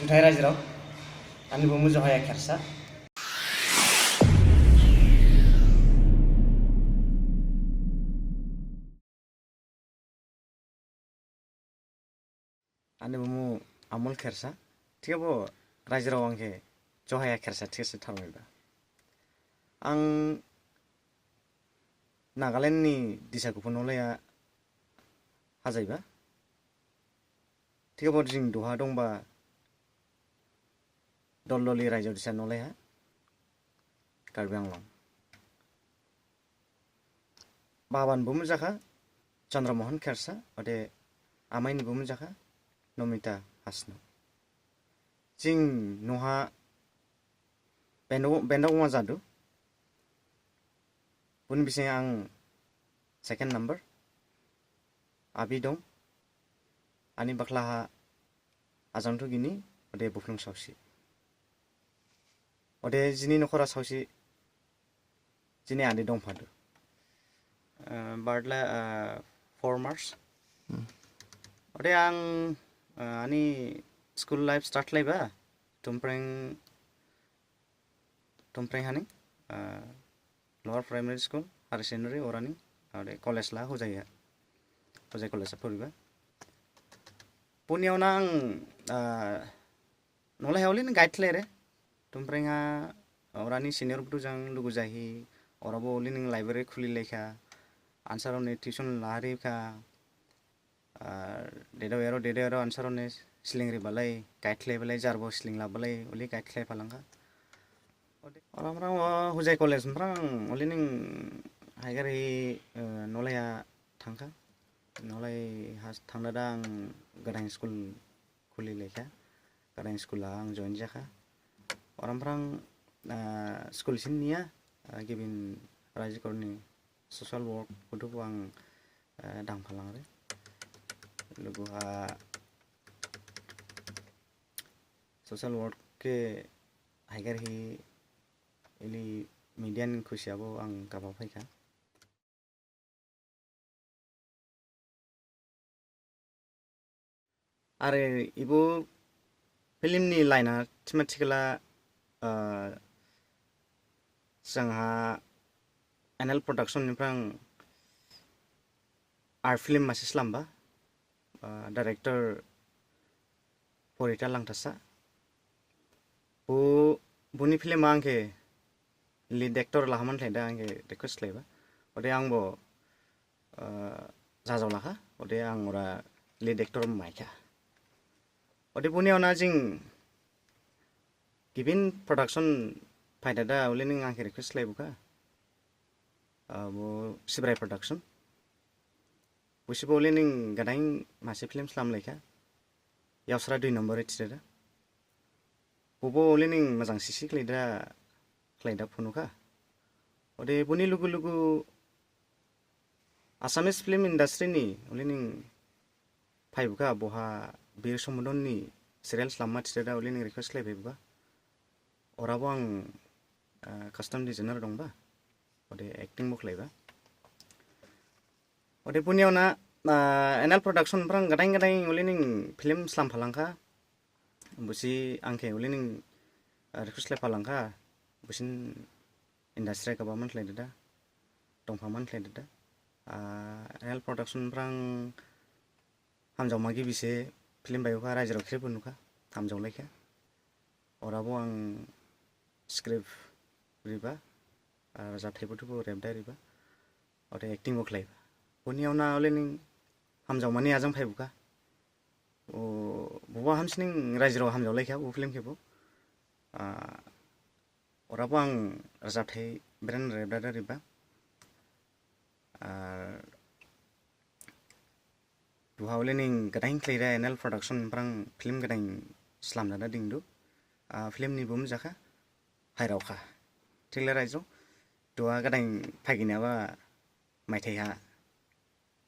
Untai Rajraw, ani bomu Johaya Kersa. Ani bomu Amol Kersa. Tiga bo Rajraw angke Johaya Kersa tiga setarmida. Ang Nagaland ni disakupun oleh Hazaiba. Tiga bo jing doha dongba Dololi Rajo disan oleh Karbi Anglong. Baban bomu jaka Chandra Mohan Kersa ode amai ni bomu jaka Nomita Hasno. Jing noha benda wajadu. Pun bisa ang second number abi dong ani baklaha azang tu gini ode buflung sausi ode jini nokora sausi jini ade dong padu bardla 4 March ode ang ani school life start life ba tumpreng haning lower primary school higher secondary orani ode college la hojaya hojai college poriba puniau nang nolai haulin guide lere tumprenga orani senior butu jang lugu jahi orabo olin library khuli lekha answer one tuition lari ka dedo ero answer one slingri balai guide le balai jarbo sling la balai oli guide le palanga orang hujai college mrang olin haigari nolaya thangka nolai has thangda ang gadang school khuli lekha gadang school ang join jaka orang school sinnia gibin rajikorni social work kudu ang dang phalang re lugu social work ke haigar hi ini median khusiabo ang kaba phaika are ibu film ni laina thematicala sangha anal production niprang art film masih lamba director Porita Langtasa buni film angke lead actor lahaman theda angke request leba ode angbo jajawlaka ode ang ora lead actor maika ode buni ona jing given production faida ulening angke request lebuka bo sibrai production busibo ulening gadang masih film slam leka yawsra 2 number itida bobo ulening majang sisi kleida phunuka ode buni lugu Assamese film industry ni ulening phaibuka boha bir somodon ni serial slamma tida ulening request lebuka orabo ang custom designer dongba ode acting bok leba ode puniau na anal production prang gadang ulening film slam phalangka busi angke ulening request le phalangka busin industry ka baman thlaidada dongphaman thlaidada anal production prang hamjaw magi bise film bayuka rajrok khrebunuka hamjaw lekha orabo ang script riba jathai butubo remdai riba ode acting bok laiba puniau na ulening hamjaw mani ajang phaibuka boba hamsning rajro hamjaw lekha bu film khebo orabo ang jathai brand rebda riba duha ulening gadang kleira anal production prang film gadang slamdana dingdu film ni bum jaka hairauka thile raijo dua gadang phaginawa maithaiha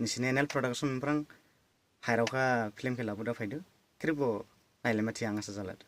nisine anal production prang hairauka film khela buda phaidu kribo naile mathi anga sajalat